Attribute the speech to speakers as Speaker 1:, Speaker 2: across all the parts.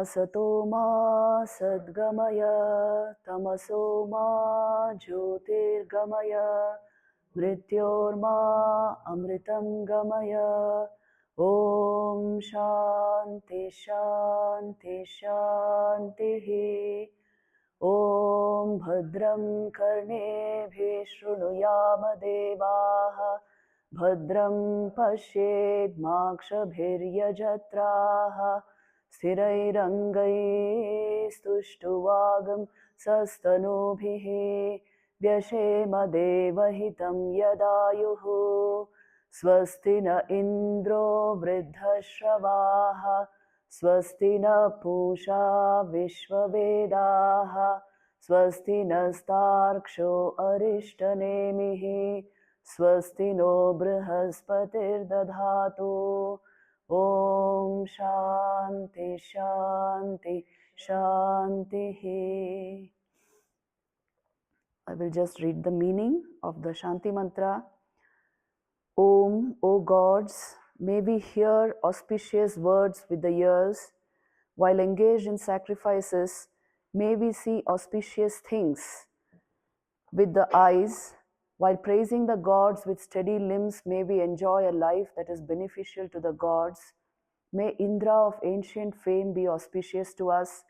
Speaker 1: Asato ma sadgamaya tamaso ma jyotirgamaya mrityorma amritam gamaya. Om Shanti Shanti Shanti. Om Bhadram Karnebhi Shrunuyama Devaha Bhadram Pashyed Makshabhiryajatraha Sthirairangai Stuštuvagam Sastanubhihi Vyashema Devahitam Yadayuhu Swasti na Indro Vridhashravaha Swasti na Pusha Vishvavedaha Swasti nastarksho arishtanemihi Swasti no Brihaspati'r dadhatu. Om Shanti Shanti Shanti. I will just read the meaning of the Shanti mantra. Om, O gods, may we hear auspicious words with the ears. While engaged in sacrifices, may we see auspicious things with the eyes. While praising the gods with steady limbs, may we enjoy a life that is beneficial to the gods. May Indra of ancient fame be auspicious to us.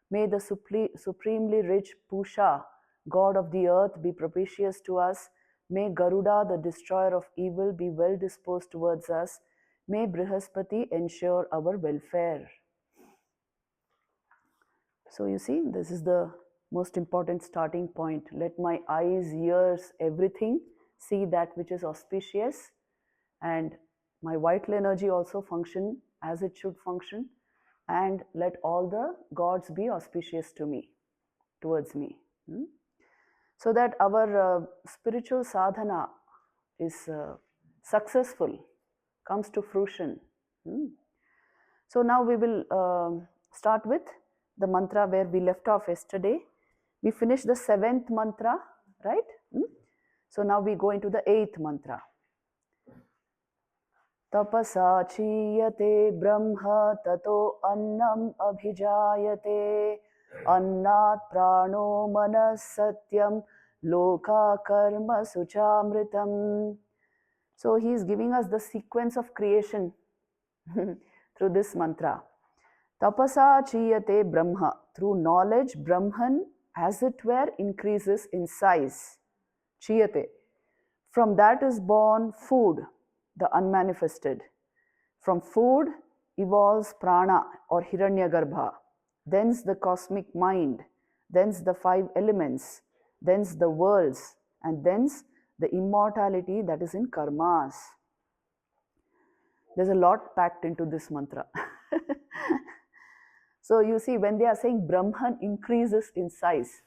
Speaker 1: May the supremely rich Pusha, god of the earth, be propitious to us. May Garuda, the destroyer of evil, be well disposed towards us. May Brihaspati ensure our welfare. So you see, this is the most important starting point. Let my eyes, ears, everything see that which is auspicious, and my vital energy also function as it should function, and let all the gods be auspicious to me, towards me. So that our spiritual sadhana is successful, comes to fruition. So now we will start with the mantra where we left off yesterday. We finished the 7th mantra, right? So now we go into the 8th mantra. Tapasa chiyate brahma tato annam abhijayate annat prano manas satyam loka karma suchamritam. So he is giving us the sequence of creation through this mantra. Tapasa chiyate brahma. Through knowledge, Brahman, as it were, increases in size. Chiyate. From that is born food, the unmanifested. From food evolves prana or hiranyagarbha. Thence the cosmic mind. Thence the 5 elements. Thence the worlds. And thence the immortality that is in karmas. There's a lot packed into this mantra. So you see, when they are saying Brahman increases in size,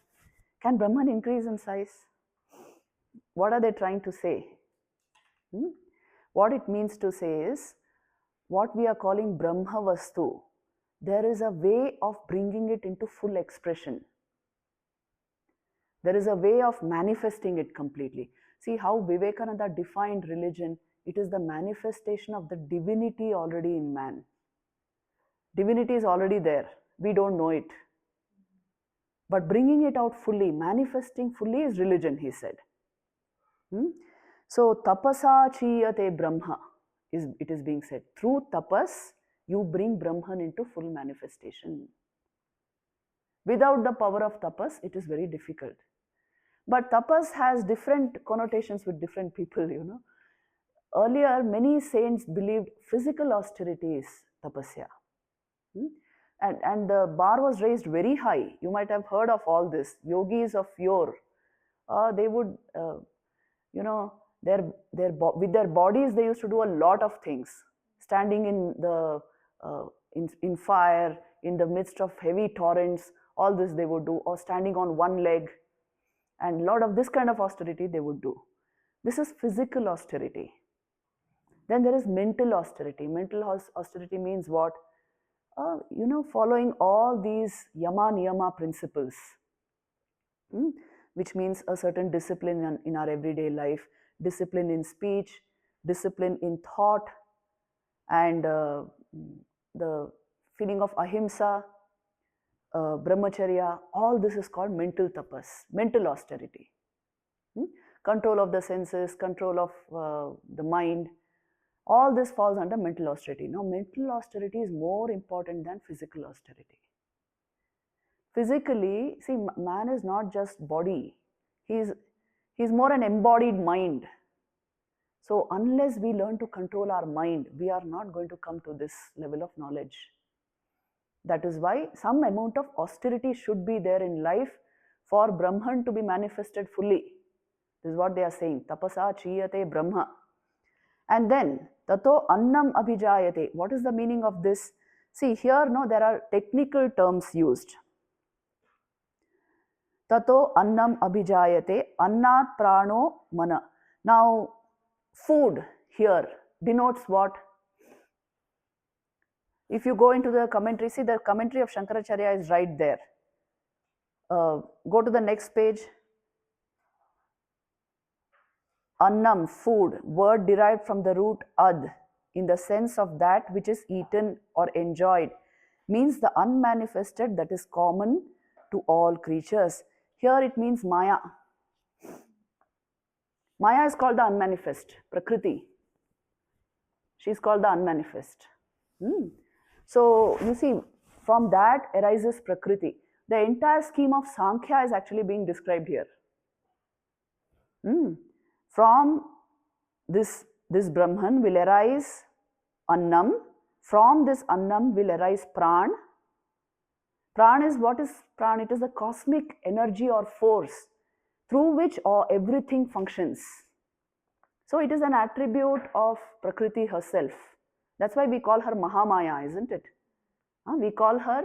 Speaker 1: can Brahman increase in size? What are they trying to say? What it means to say is, what we are calling Brahma Vastu, there is a way of bringing it into full expression. There is a way of manifesting it completely. See how Vivekananda defined religion. It is the manifestation of the divinity already in man. Divinity is already there. We don't know it. But bringing it out fully, manifesting fully is religion, he said. So, tapasa chiyate brahma, it is being said. Through tapas, you bring Brahman into full manifestation. Without the power of tapas, it is very difficult. But tapas has different connotations with different people, you know. Earlier, many saints believed physical austerity is tapasya. And the bar was raised very high. You might have heard of all this. Yogis of yore, they would, with their bodies, they used to do a lot of things. Standing in the in fire, in the midst of heavy torrents, all this they would do, or standing on one leg, and a lot of this kind of austerity they would do. This is physical austerity. Then there is mental austerity. Mental austerity means what? Following all these yama niyama principles, which means a certain discipline in our everyday life, discipline in speech, discipline in thought, and the feeling of ahimsa, brahmacharya, all this is called mental tapas, mental austerity. Control of the senses, control of the mind, all this falls under mental austerity. Now, mental austerity is more important than physical austerity. Physically, see, man is not just body, he's more an embodied mind. So, unless we learn to control our mind, we are not going to come to this level of knowledge. That is why some amount of austerity should be there in life for Brahman to be manifested fully. This is what they are saying. Tapasa chiyate Brahma. And then, tato annam abhijayate. What is the meaning of this? See, here, no, there are technical terms used. Tato annam abhijayate, annat prano mana. Now, food here denotes what? If you go into the commentary, see the commentary of Shankaracharya is right there. Go to the next page. Annam, food, word derived from the root ad, in the sense of that which is eaten or enjoyed, means the unmanifested that is common to all creatures. Here it means Maya. Maya is called the unmanifest, Prakriti. She is called the unmanifest. So, you see, from that arises Prakriti. The entire scheme of Sankhya is actually being described here. From this Brahman will arise Annam. From this Annam will arise Pran. Pran is, what is Pran? It is the cosmic energy or force through which everything functions. So it is an attribute of Prakriti herself. That's why we call her Mahamaya, isn't it? We call her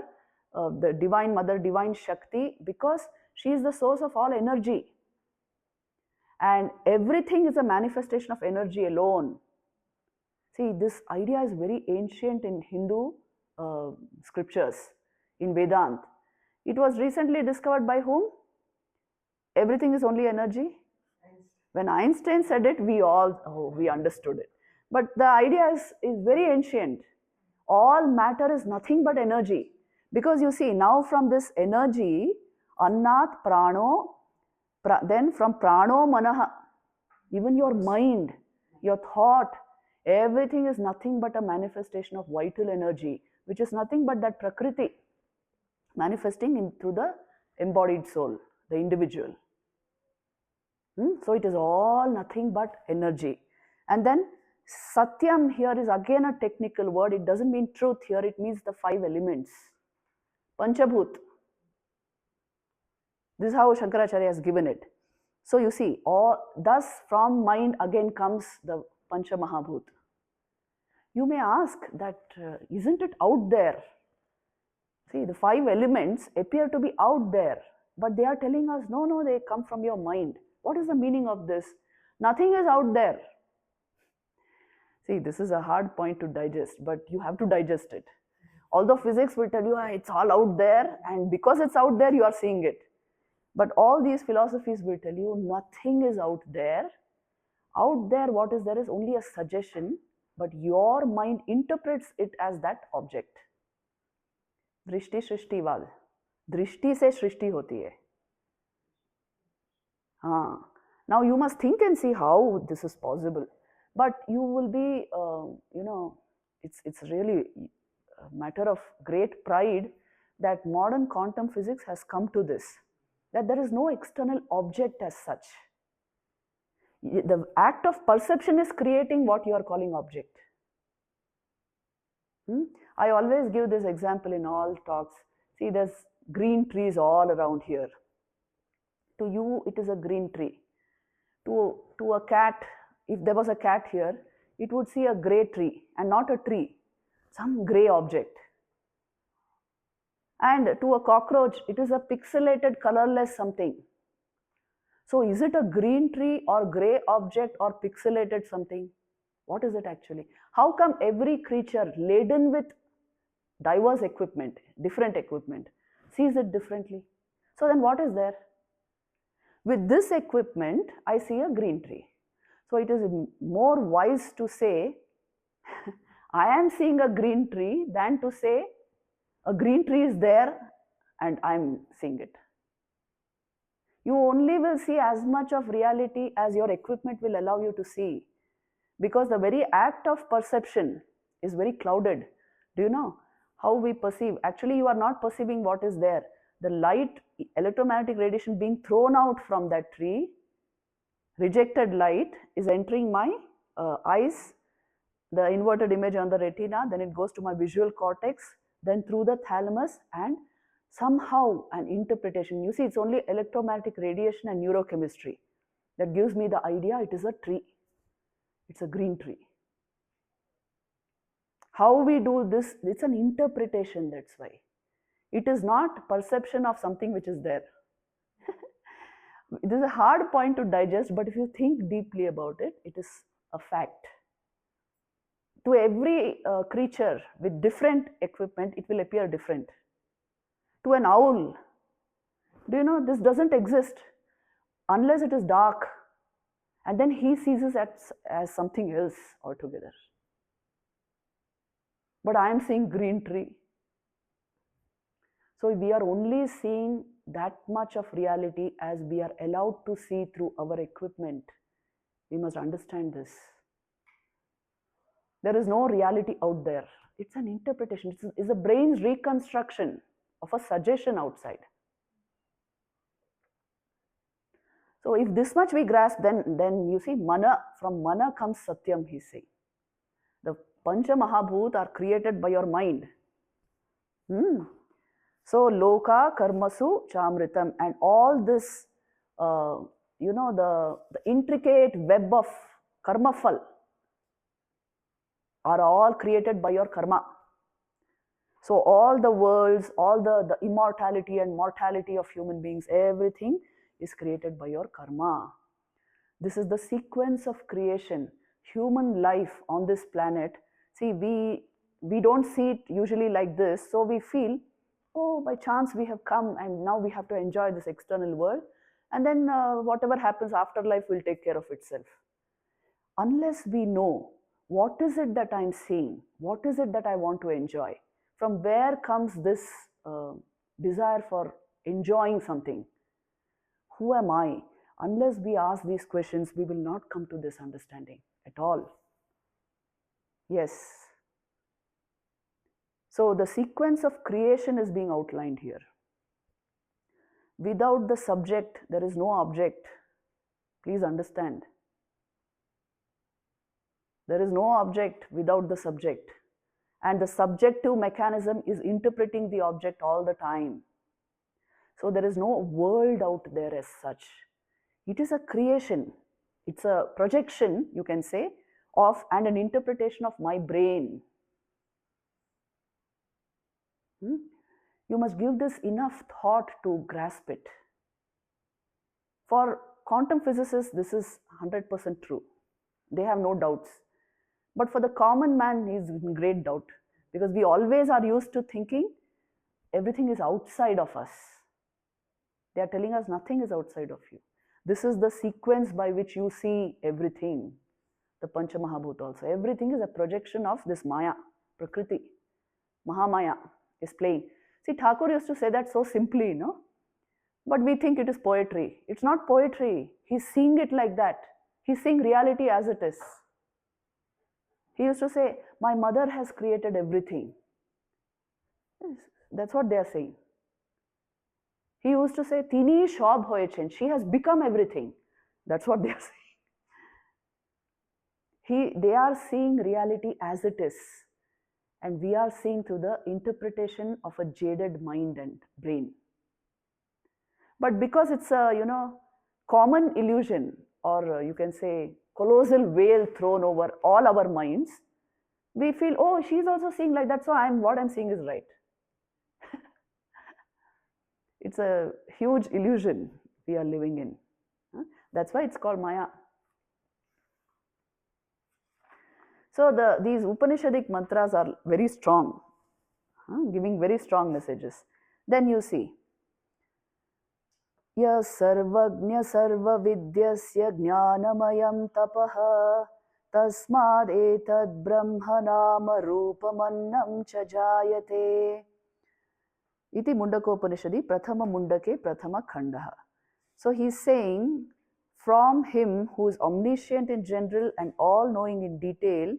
Speaker 1: the Divine Mother, Divine Shakti, because she is the source of all energy. And everything is a manifestation of energy alone. See, this idea is very ancient in Hindu scriptures, in Vedanta. It was recently discovered by whom? Everything is only energy. When Einstein said it, we understood it. But the idea is very ancient. All matter is nothing but energy. Because you see, now from this energy, Annat Prano, then from Prano Manaha, even your mind, your thought, everything is nothing but a manifestation of vital energy, which is nothing but that Prakriti manifesting through the embodied soul, the individual. So it is all nothing but energy. And then Satyam here is again a technical word. It doesn't mean truth here, it means the 5 elements. Panchabhut. This is how Shankaracharya has given it. So you see, thus from mind again comes the Pancha Mahabhut. You may ask that, isn't it out there? See, the 5 elements appear to be out there, but they are telling us, no, they come from your mind. What is the meaning of this? Nothing is out there. See, this is a hard point to digest, but you have to digest it. Although physics will tell you, it's all out there, and because it's out there, you are seeing it. But all these philosophies will tell you, nothing is out there. Out there, what is there is only a suggestion, but your mind interprets it as that object. Drishti Shrishtivad. Drishti se Shrishti hoti hai. Now you must think and see how this is possible. But you will be, it's really a matter of great pride that modern quantum physics has come to this, that there is no external object as such. The act of perception is creating what you are calling object. I always give this example in all talks. See, there's green trees all around here. To you, it is a green tree. To a cat, if there was a cat here, it would see a grey tree and not a tree, some grey object. And to a cockroach, it is a pixelated, colorless something. So is it a green tree or grey object or pixelated something? What is it actually? How come every creature laden with diverse equipment, different equipment, sees it differently? So then what is there? With this equipment, I see a green tree. So it is more wise to say, I am seeing a green tree, than to say a green tree is there and I'm seeing it. You only will see as much of reality as your equipment will allow you to see, because the very act of perception is very clouded. Do you know how we perceive? Actually, you are not perceiving what is there. The light, electromagnetic radiation being thrown out from that tree, rejected light is entering my eyes, the inverted image on the retina, then it goes to my visual cortex, then through the thalamus, and somehow an interpretation. You see, it's only electromagnetic radiation and neurochemistry that gives me the idea it is a tree. It's a green tree. How we do this, it's an interpretation, that's why. It is not perception of something which is there. This is a hard point to digest, but if you think deeply about it, it is a fact. To every creature with different equipment, it will appear different. To an owl, do you know, this doesn't exist unless it is dark, and then he sees it as something else altogether. But I am seeing green tree. So we are only seeing that much of reality as we are allowed to see through our equipment. We must understand this. There is no reality out there. It's an interpretation. It's the brain's reconstruction of a suggestion outside. So if this much we grasp, then you see, mana, from mana comes satyam, he's saying. The Pancha Mahabhut are created by your mind. So loka karmasu chamritam, and all this, the intricate web of karma phal are all created by your karma. So all the worlds, all the immortality and mortality of human beings, everything is created by your karma. This is the sequence of creation. Human life on this planet, see, we don't see it usually like this, so we feel, oh, by chance we have come and now we have to enjoy this external world, and then whatever happens after life will take care of itself. Unless we know what is it that I'm seeing, what is it that I want to enjoy, from where comes this desire for enjoying something, who am I? Unless we ask these questions, we will not come to this understanding at all. Yes. So the sequence of creation is being outlined here. Without the subject, there is no object. Please understand. There is no object without the subject. And the subjective mechanism is interpreting the object all the time. So there is no world out there as such. It is a creation. It's a projection, you can say, of and an interpretation of my brain. You must give this enough thought to grasp it. For quantum physicists, this is 100% true. They have no doubts. But for the common man, he is in great doubt, because we always are used to thinking everything is outside of us. They are telling us nothing is outside of you. This is the sequence by which you see everything. The Pancha Mahabhut also. Everything is a projection of this Maya, Prakriti. Mahamaya is playing. See, Thakur used to say that so simply, no? But we think it is poetry. It's not poetry. He's seeing it like that. He's seeing reality as it is. He used to say, my mother has created everything. That's what they are saying. He used to say, Tini shob hoyechen. She has become everything. That's what they are saying. They are seeing reality as it is. And we are seeing through the interpretation of a jaded mind and brain. But because it's a, common illusion, or you can say colossal veil thrown over all our minds, we feel, oh, she's also seeing like that, so what I'm seeing is right. It's a huge illusion we are living in. That's why it's called Maya. So these Upanishadic mantras are very strong, giving very strong messages. Then you see, Ya sarvagnya sarvavidyasya jnanamayam tapaha tasmad etad brahmanama rupamannam cha jayate. Iti Mundaka Upanishadi Prathama Mundake Prathama Khandaha. So he's saying, from him who is omniscient in general and all-knowing in detail,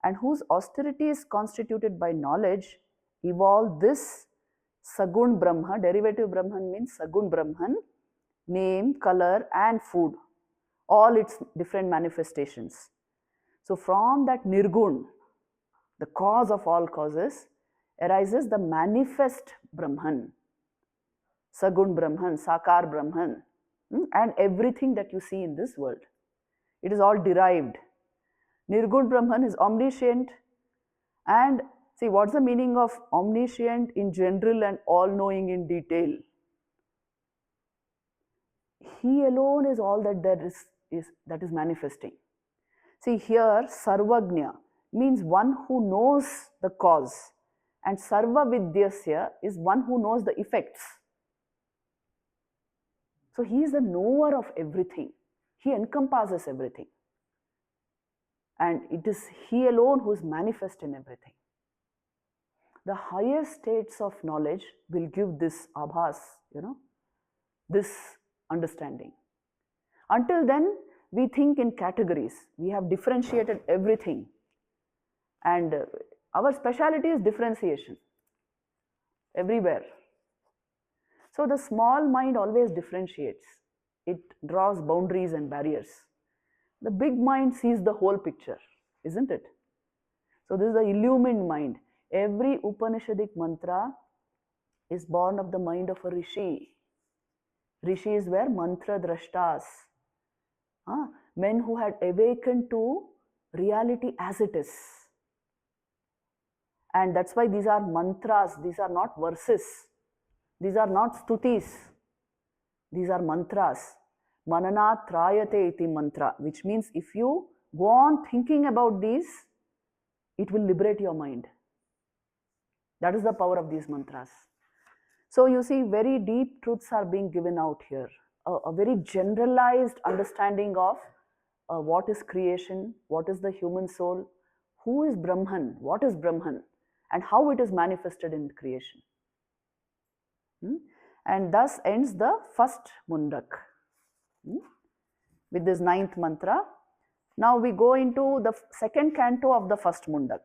Speaker 1: and whose austerity is constituted by knowledge, evolved this Sagun Brahma. Derivative Brahman means Sagun Brahman, name, color and food, all its different manifestations. So from that Nirgun, the cause of all causes, arises the manifest Brahman, Sagun Brahman, Sakar Brahman, and everything that you see in this world. It is all derived. Nirgun Brahman is omniscient, and see, what's the meaning of omniscient in general and all-knowing in detail? He alone is all that there that is manifesting. See, here Sarvagnya means one who knows the cause, and Sarva Vidyasya is one who knows the effects. So he is the knower of everything. He encompasses everything. And it is he alone who is manifest in everything. The highest states of knowledge will give this abhas, this understanding. Until then, we think in categories. We have differentiated everything. And our specialty is differentiation everywhere. So the small mind always differentiates. It draws boundaries and barriers. The big mind sees the whole picture, isn't it? So this is the illumined mind. Every Upanishadic mantra is born of the mind of a rishi. Rishis were mantra drashtas, men who had awakened to reality as it is. And that's why these are mantras, these are not verses, these are not stutis, these are mantras. Mananat trayate iti mantra, which means if you go on thinking about these, it will liberate your mind. That is the power of these mantras. So you see, very deep truths are being given out here. A very generalized understanding of what is creation, what is the human soul, who is Brahman, what is Brahman, and how it is manifested in creation. And thus ends the first Mundak. With this 9th mantra. Now we go into the second canto of the first Mundak.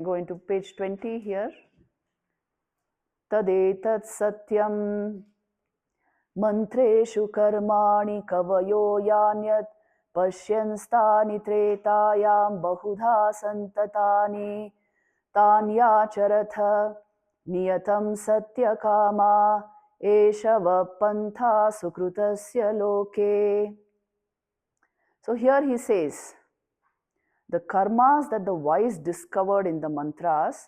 Speaker 1: Go into page 20 here. Tadetat satyam mantreshu karmani kavayo yanyat pashyanstani tretayam bahudha santatani tanyacharatha niyatam satya kama Eshava pantha sukrutasya loke. So here he says, the karmas that the wise discovered in the mantras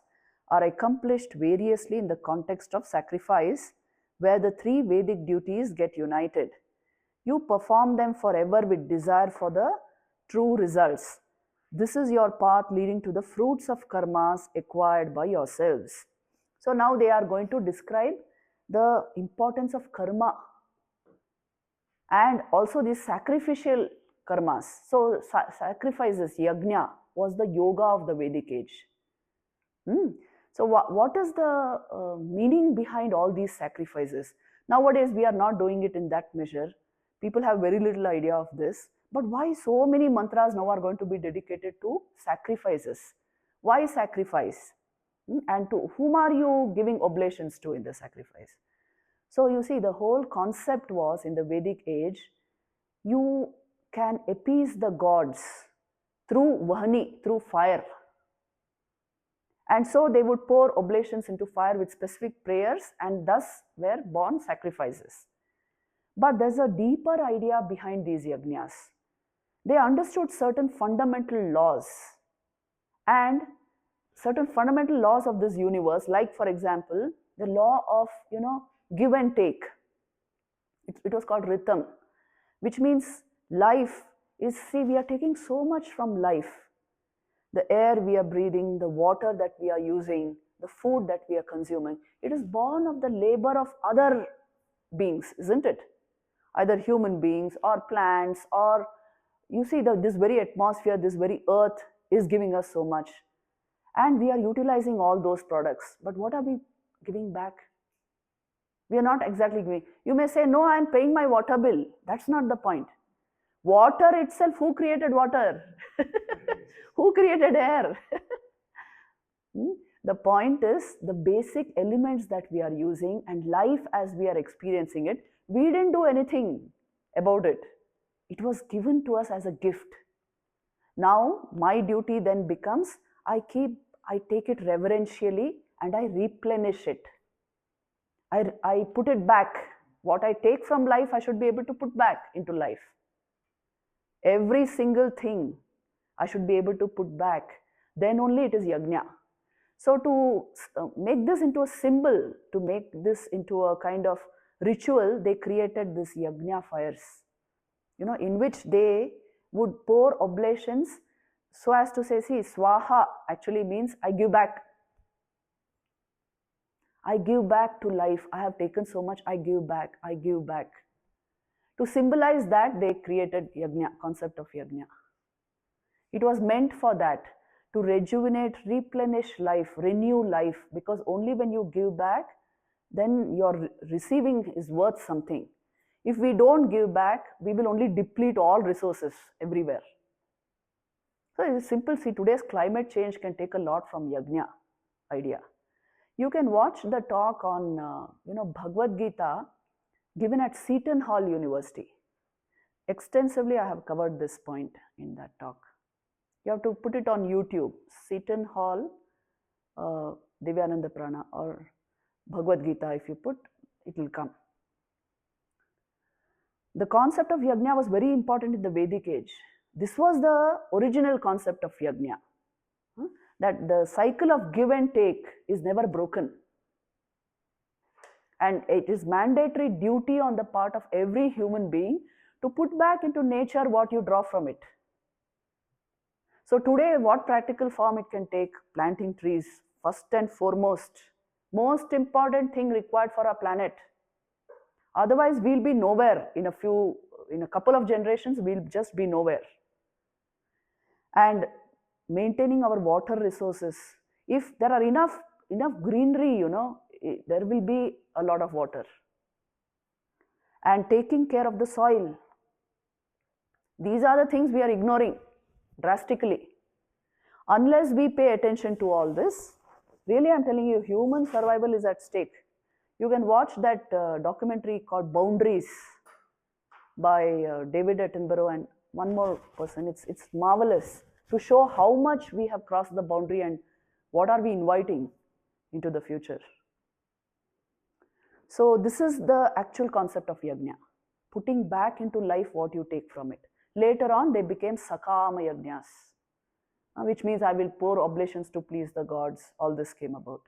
Speaker 1: are accomplished variously in the context of sacrifice, where the 3 Vedic duties get united. You perform them forever with desire for the true results. This is your path leading to the fruits of karmas acquired by yourselves. So now they are going to describe the importance of karma and also these sacrificial karmas. So sacrifices, yajna, was the yoga of the Vedic age. So what is the meaning behind all these sacrifices? Nowadays we are not doing it in that measure. People have very little idea of this. But why so many mantras now are going to be dedicated to sacrifices? Why sacrifice? And to whom are you giving oblations to in the sacrifice? So you see, the whole concept was, in the Vedic age, you can appease the gods through vahani, through fire. And so they would pour oblations into fire with specific prayers, and thus were born sacrifices. But there's a deeper idea behind these yajnas. They understood certain fundamental laws, and certain fundamental laws of this universe, like for example, the law of, give and take. It was called rhythm, which means life is, see, we are taking so much from life. The air we are breathing, the water that we are using, the food that we are consuming, it is born of the labor of other beings, isn't it? Either human beings or plants, or you see this very atmosphere, this very earth is giving us so much. And we are utilizing all those products. But what are we giving back? We are not exactly giving. You may say, no, I am paying my water bill. That's not the point. Water itself, who created water? Who created air? The point is the basic elements that we are using and life as we are experiencing it, we didn't do anything about it. It was given to us as a gift. Now my duty then becomes, I take it reverentially and I replenish it. I put it back. What I take from life, I should be able to put back into life. Every single thing I should be able to put back. Then only it is yajna. So to make this into a symbol, to make this into a kind of ritual, they created this yajna fires, in which they would pour oblations so as to say, see, swaha actually means I give back. I give back to life. I have taken so much, I give back, I give back. To symbolize that, they created yajna, concept of yajna. It was meant for that, to rejuvenate, replenish life, renew life, because only when you give back, then your receiving is worth something. If we don't give back, we will only deplete all resources everywhere. So it's simple. See, today's climate change can take a lot from yajna idea. You can watch the talk on, Bhagavad Gita given at Seton Hall University. Extensively, I have covered this point in that talk. You have to put it on YouTube, Seton Hall Divyanandaprana or Bhagavad Gita. If you put, it will come. The concept of yajna was very important in the Vedic age. This was the original concept of yajna. That the cycle of give and take is never broken. And it is mandatory duty on the part of every human being to put back into nature what you draw from it. So today, what practical form it can take? Planting trees, first and foremost. Most important thing required for our planet. Otherwise, we'll be nowhere. In a couple of generations, we'll just be nowhere. And maintaining our water resources. If there are enough greenery, there will be a lot of water. And taking care of the soil. These are the things we are ignoring drastically. Unless we pay attention to all this, really I'm telling you, human survival is at stake. You can watch that documentary called Boundaries by David Attenborough and one more person. It's marvelous to show how much we have crossed the boundary and what are we inviting into the future. So this is the actual concept of yajna, putting back into life what you take from it. Later on, they became sakama yajnas, which means I will pour oblations to please the gods. All this came about.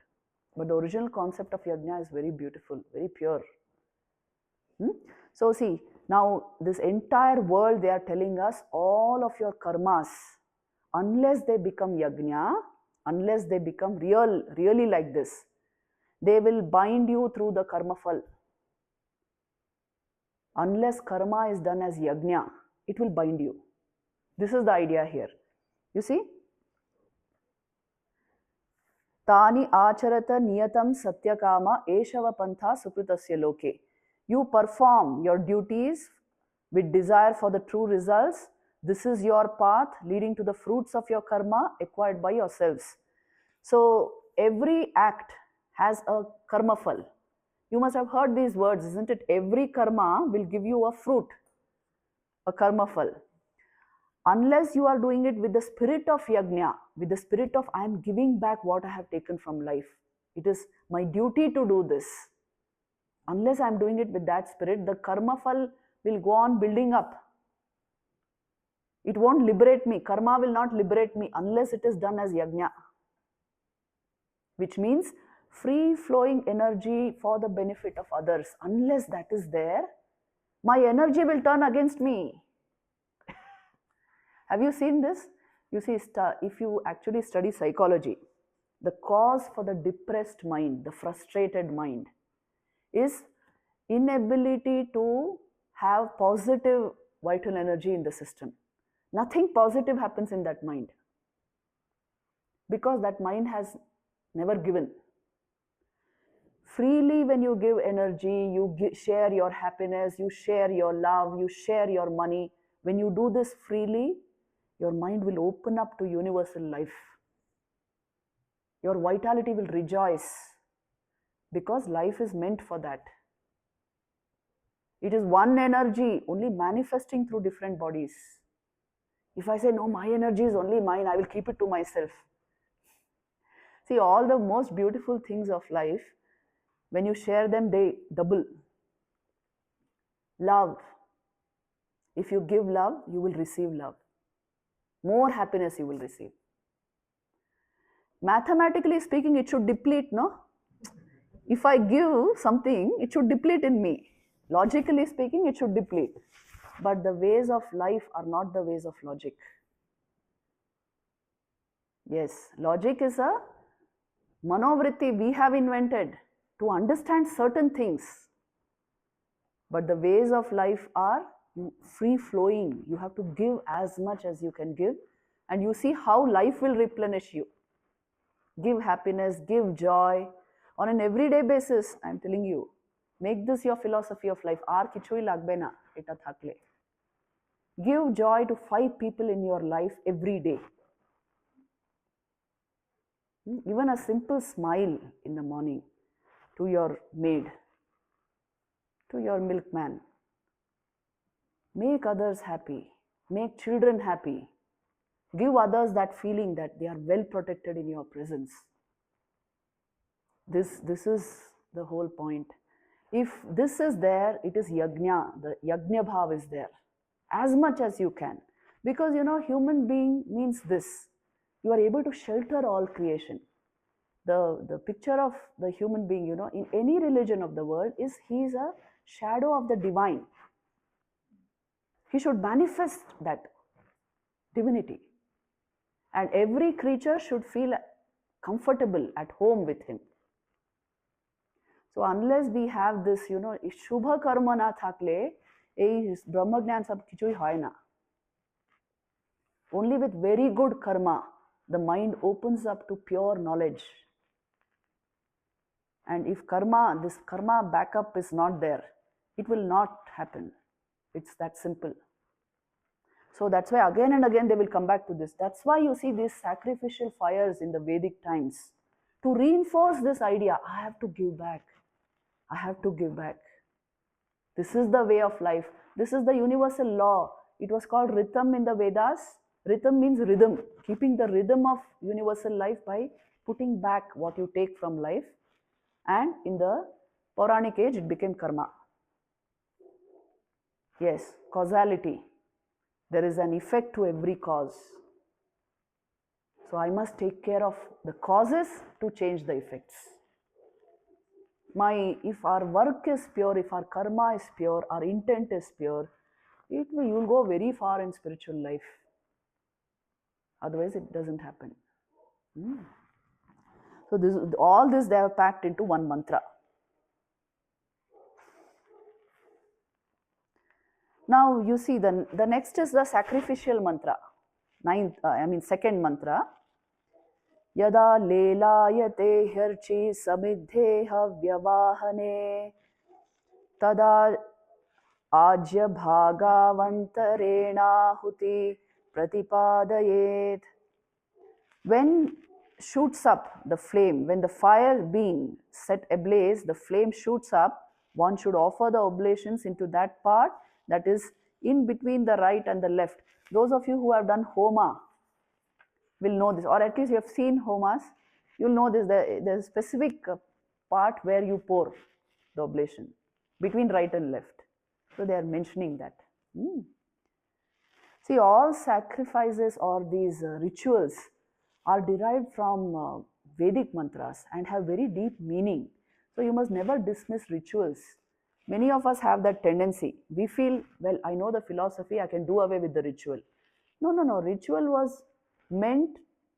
Speaker 1: But the original concept of yajna is very beautiful, very pure. So see, now this entire world, they are telling us all of your karmas, unless they become yajna, unless they become really like this, they will bind you through the karma phal. Unless karma is done as yajna, it will bind you. This is the idea here. You see? Tani acharata niyatam satyakama eshava pantha supritasya loke. You perform your duties with desire for the true results. This is your path leading to the fruits of your karma acquired by yourselves. So every act has a karma phal. You must have heard these words, isn't it? Every karma will give you a fruit, a karma phal. Unless you are doing it with the spirit of yajna, with the spirit of I am giving back what I have taken from life. It is my duty to do this. Unless I am doing it with that spirit, the karma phal will go on building up. It won't liberate me. Karma will not liberate me unless it is done as yajna. Which means free flowing energy for the benefit of others. Unless that is there, my energy will turn against me. Have you seen this? You see, if you actually study psychology, the cause for the depressed mind, the frustrated mind, is inability to have positive vital energy in the system. Nothing positive happens in that mind. because that mind has never given. Freely, when you give energy, you share your happiness, you share your love, you share your money. When you do this freely, your mind will open up to universal life. Your vitality will rejoice because life is meant for that. It is one energy, only manifesting through different bodies. If I say, no, my energy is only mine, I will keep it to myself. See, all the most beautiful things of life, when you share them, they double. Love. If you give love, you will receive love. More happiness you will receive. Mathematically speaking, it should deplete, no? If I give something, it should deplete in me. Logically speaking, it should deplete. But the ways of life are not the ways of logic. Yes, logic is a manovritti we have invented to understand certain things. But the ways of life are free flowing. You have to give as much as you can give, and you see how life will replenish you. Give happiness, give joy on an everyday basis. I am telling you, make this your philosophy of life. Ar kichui lagbe na, eta thakle. Give joy to 5 people in your life every day. Even a simple smile in the morning to your maid, to your milkman. Make others happy. Make children happy. Give others that feeling that they are well protected in your presence. This is the whole point. If this is there, it is yajna. The yajna bhav is there. As much as you can. Because human being means this. You are able to shelter all creation. The picture of the human being, in any religion of the world, is he is a shadow of the divine. He should manifest that divinity. And every creature should feel comfortable at home with him. So unless we have this, shubha karma na thakle, ei brahma gyan sab kichui hoy na. Only with very good karma, the mind opens up to pure knowledge. And if this karma backup is not there, it will not happen. It's that simple. So that's why again and again they will come back to this. That's why you see these sacrificial fires in the Vedic times. To reinforce this idea, I have to give back. I have to give back. This is the way of life. This is the universal law. It was called rhythm in the Vedas. Rhythm means rhythm. Keeping the rhythm of universal life by putting back what you take from life. And in the Puranic age, it became karma. Yes, causality. There is an effect to every cause. So I must take care of the causes to change the effects. If our work is pure, if our karma is pure, our intent is pure, you will go very far in spiritual life. Otherwise, it doesn't happen. So all this they have packed into one mantra. Now you see the next is the sacrificial mantra. Second mantra. Yada lelayate hirchi samidhe havyavahane tada ajya bhagavantarena huti pratipadayet. When shoots up the flame, when the fire being set ablaze, the flame shoots up, one should offer the oblations into that part that is in between the right and the left. Those of you who have done homa will know this, or at least you have seen homas, you will know this. There's a specific part where you pour the oblation between right and left. So they are mentioning that. See, all sacrifices or these rituals are derived from Vedic mantras and have very deep meaning. So you must never dismiss rituals. Many of us have that tendency. We feel, well, I know the philosophy, I can do away with the ritual. No. Ritual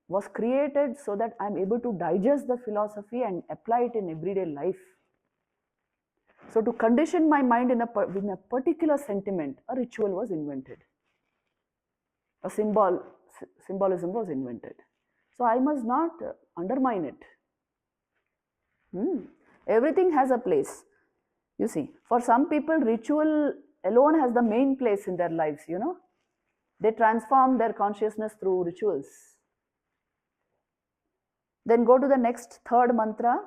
Speaker 1: was created so that I am able to digest the philosophy and apply it in everyday life. So to condition my mind in a particular sentiment, a ritual was invented. A symbolism was invented. So I must not undermine it. Everything has a place. You see, for some people, ritual alone has the main place in their lives, you know. They transform their consciousness through rituals. Then go to the next third mantra.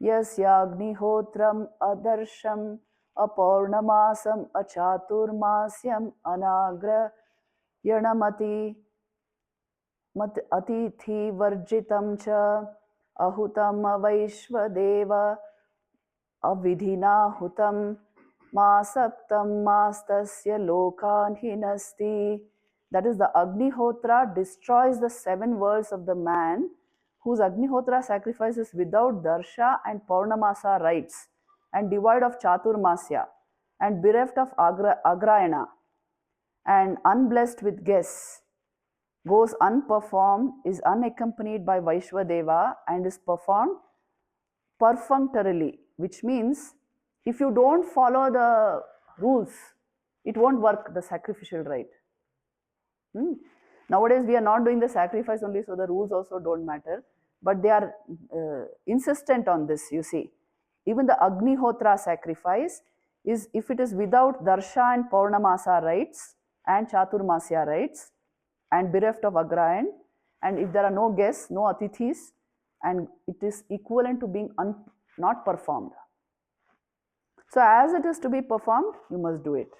Speaker 1: YasyagniHotram adarsham apaurnamasam achaturmasyam anagra yanamati atithi varjitam cha ahutam avaishvadeva avidhina hutam masaptam mastasya lokan hinasti. That is, the Agnihotra destroys the 7 worlds of the man whose Agnihotra sacrifice is without darsha and Paurnamasa rites and devoid of Chaturmasya and bereft of Agrayana and unblessed with guests, goes unperformed, is unaccompanied by Vaishvadeva and is performed perfunctorily, which means if you don't follow the rules, it won't work, the sacrificial rite. Nowadays we are not doing the sacrifice only, so the rules also don't matter, but they are insistent on this. You see, even the Agnihotra sacrifice is, if it is without darsha and Paurnamasa rites and Chaturmasya rites and bereft of Agrayan, and if there are no guests, no atithis, and it is equivalent to being not performed. So as it is to be performed, you must do it.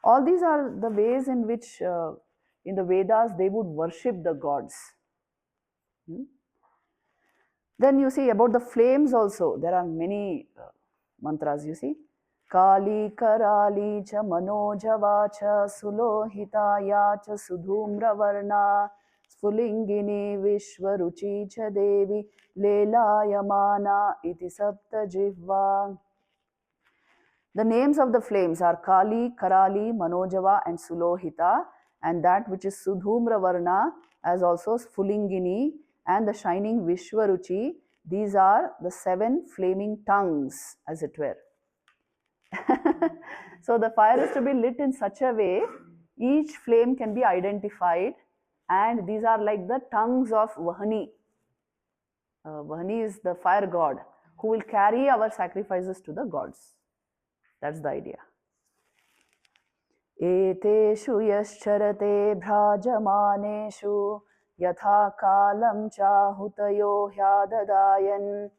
Speaker 1: All these are the ways in which in the Vedas they would worship the gods. Then you see about the flames also. There are many mantras, you see. Kali karali cha manojava cha sulohitaya cha sudhumra varna sphulingini vishwaruchi cha devi lelayamana iti sapta jivva. The names of the flames are Kali, Karali, Manojava and Sulohita, and that which is Sudhumra Varna as also Sphulingini and the shining Vishwaruchi. These are the 7 flaming tongues, as it were. So the fire is to be lit in such a way, each flame can be identified, and these are like the tongues of Vahani. Vahani is the fire god who will carry our sacrifices to the gods. That's the idea. Eteshu yascharate bhrajamaneshu yatha kalam chahutayo hyadadayan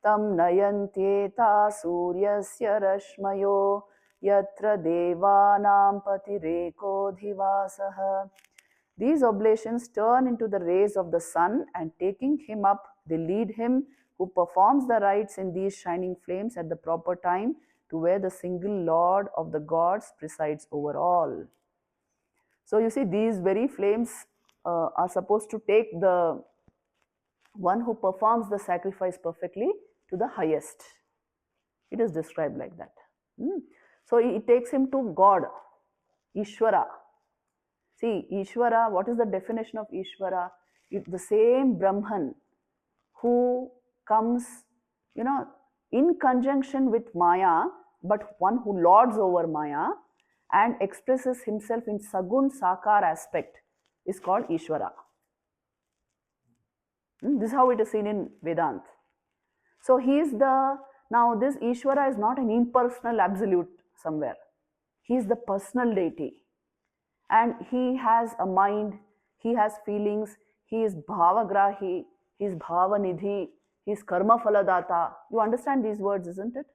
Speaker 1: tam nayantyeta suryasya rashmayo yatra devanam patireko dhivasaha. These oblations turn into the rays of the sun, and taking him up, they lead him who performs the rites in these shining flames at the proper time to where the single Lord of the gods presides over all. So you see, these very flames are supposed to take the one who performs the sacrifice perfectly to the highest. It is described like that. So it takes him to God, Ishvara. See, Ishvara, what is the definition of Ishvara? The same Brahman who comes, you know, in conjunction with Maya, but one who lords over Maya and expresses himself in Sagun Sakar aspect is called Ishvara. This is how it is seen in Vedanta. So he is now this Ishvara is not an impersonal absolute somewhere. He is the personal deity. And he has a mind, he has feelings, he is Bhavagrahi, he is Bhavanidhi, he is Karma Phaladata. You understand these words, isn't it?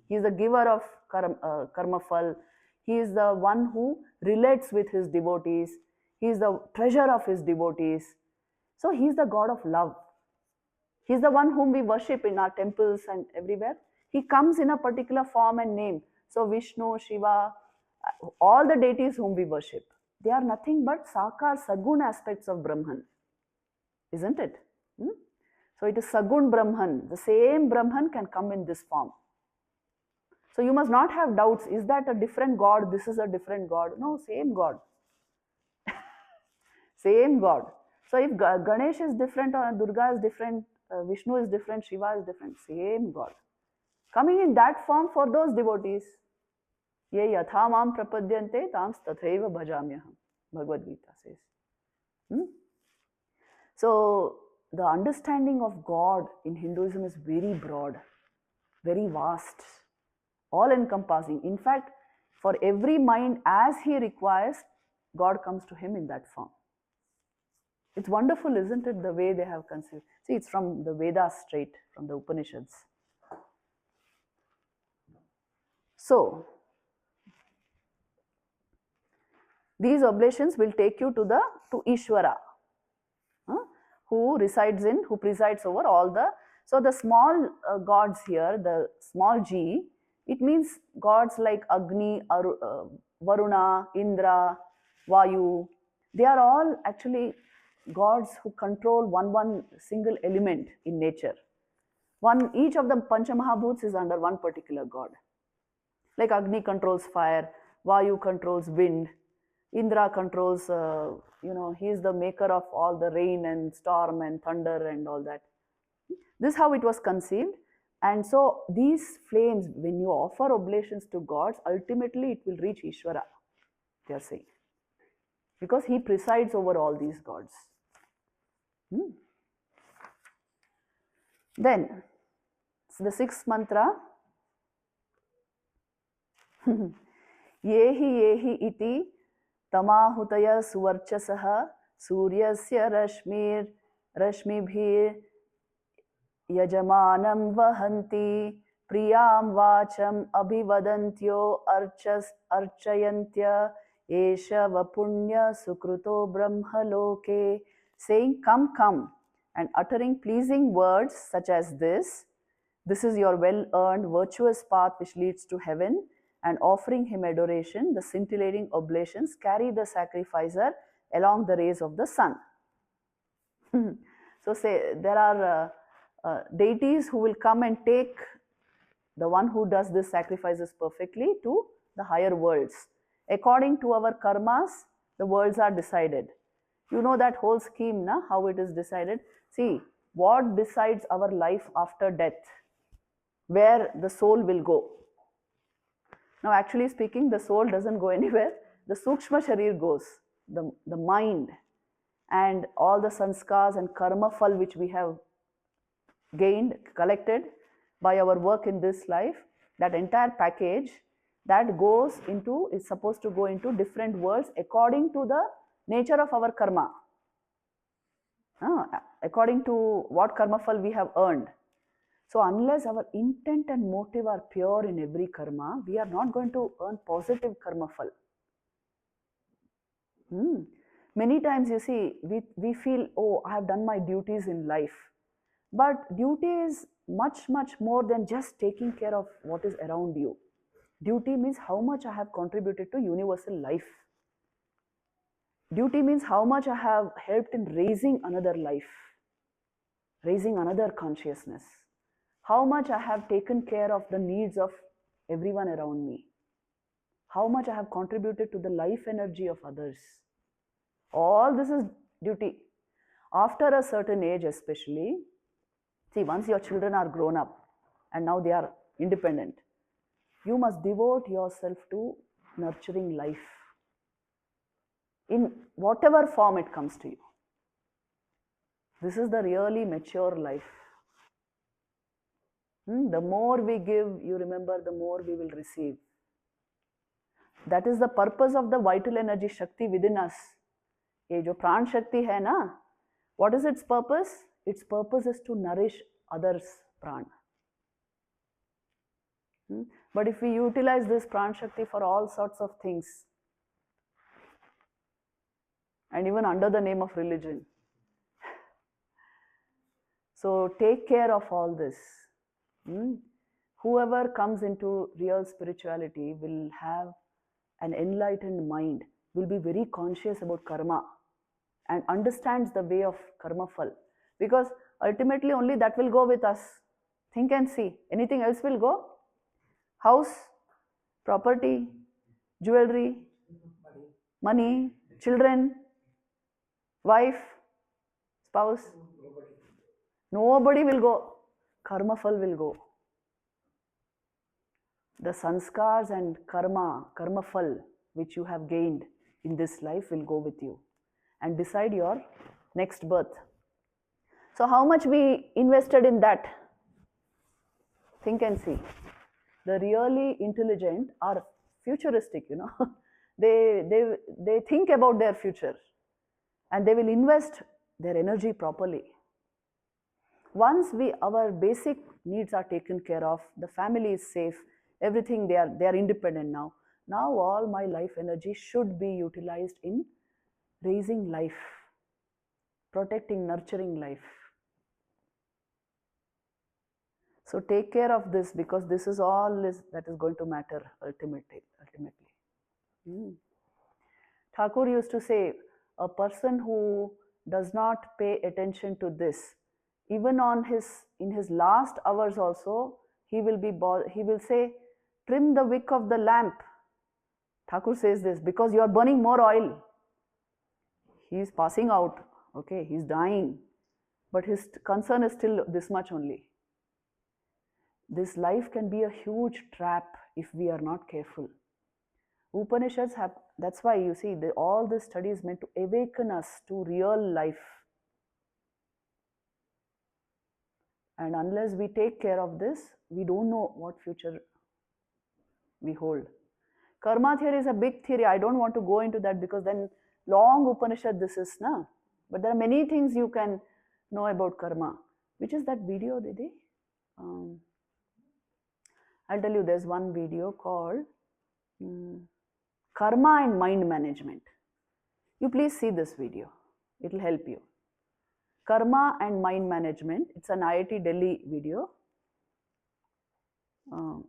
Speaker 1: He is the giver of Karma Phal. He is the one who relates with his devotees. He is the treasure of his devotees. So he is the God of love. He is the one whom we worship in our temples and everywhere. He comes in a particular form and name. So Vishnu, Shiva, all the deities whom we worship, they are nothing but Sakar, Sagun aspects of Brahman. Isn't it? So it is Sagun Brahman. The same Brahman can come in this form. So you must not have doubts. Is that a different God? This is a different God. No, same God. Same God. So if Ganesh is different or Durga is different, Vishnu is different, Shiva is different, same God. Coming in that form for those devotees. Ye yatha mam prapadyante tams tathaiva bhajamyaham. Bhagavad Gita says. Hmm? So the understanding of God in Hinduism is very broad, very vast, all encompassing. In fact, for every mind as he requires, God comes to him in that form. It's wonderful, isn't it, the way they have conceived? See, it's from the Vedas straight, from the Upanishads. So, these oblations will take you to Ishvara, who presides over all the. So the small gods here, the small g, it means gods like Agni, Varuna, Indra, Vayu. They are all actually gods who control one single element in nature. Each of the Panchamahabhuts is under one particular god. Like Agni controls fire, Vayu controls wind, Indra controls, he is the maker of all the rain and storm and thunder and all that. This is how it was conceived. And so these flames, when you offer oblations to gods, ultimately it will reach Ishvara, they are saying. Because he presides over all these gods. Then, the sixth mantra. Yehi iti tamahutaya suvarchasaha suryasya rashmibhir yajamanam vahanti priyam vacham abhivadantyo archayantya esha vapunya sukruto brahmaloke, saying, come, and uttering pleasing words such as this is your well-earned virtuous path which leads to heaven, and offering him adoration, the scintillating oblations carry the sacrificer along the rays of the sun. So say there are deities who will come and take the one who does this sacrifices perfectly to the higher worlds. According to our karmas, the worlds are decided. You know that whole scheme, na? How it is decided. See, what decides our life after death? Where the soul will go. Now, actually speaking, the soul doesn't go anywhere. The Sukshma Sharir goes, the mind, and all the sanskars and karma phal which we have gained, collected by our work in this life, that entire package, that is supposed to go into different worlds according to the nature of our karma. According to what karma phal we have earned. So unless our intent and motive are pure in every karma, we are not going to earn positive karma phal. Many times you see, we feel, oh, I have done my duties in life. But duty is much more than just taking care of what is around you. Duty means how much I have contributed to universal life. Duty means how much I have helped in raising another life, raising another consciousness. How much I have taken care of the needs of everyone around me. How much I have contributed to the life energy of others. All this is duty. After a certain age especially, see, once your children are grown up and now they are independent, you must devote yourself to nurturing life in whatever form it comes to you. This is the really mature life. The more we give, you remember, the more we will receive. That is the purpose of the vital energy Shakti within us. ये जो प्राण शक्ति है ना, what is its purpose? Its purpose is to nourish others' pran. But if we utilize this pran shakti for all sorts of things, and even under the name of religion, so take care of all this. Whoever comes into real spirituality will have an enlightened mind, will be very conscious about karma and understands the way of karma phal. Because ultimately only that will go with us. Think and see. Anything else will go? House, property, jewelry, money, children, wife, spouse. Nobody will go. Karma phal will go. The sanskars and karma phal which you have gained in this life will go with you. and decide your next birth. So how much we invested in that? Think and see. The really intelligent are futuristic, they think about their future and they will invest their energy properly. Once our basic needs are taken care of, the family is safe, everything, they are independent now. Now all my life energy should be utilized in raising life, protecting, nurturing life. So take care of this, because this is all that is going to matter ultimately. Thakur used to say, a person who does not pay attention to this, even in his last hours also, he will say, trim the wick of the lamp. Thakur says this because you are burning more oil. He is passing out, okay, he is dying, but his concern is still this much only. This life can be a huge trap if we are not careful. Upanishads have, that's why you see, all this study is meant to awaken us to real life. And unless we take care of this, we don't know what future we hold. Karma theory is a big theory. I don't want to go into that because then long Upanishad this is, na. But there are many things you can know about karma. Which is that video, Didi? I'll tell you, there's one video called Karma and Mind Management. You please see this video. It will help you. Karma and Mind Management. It's an IIT Delhi video.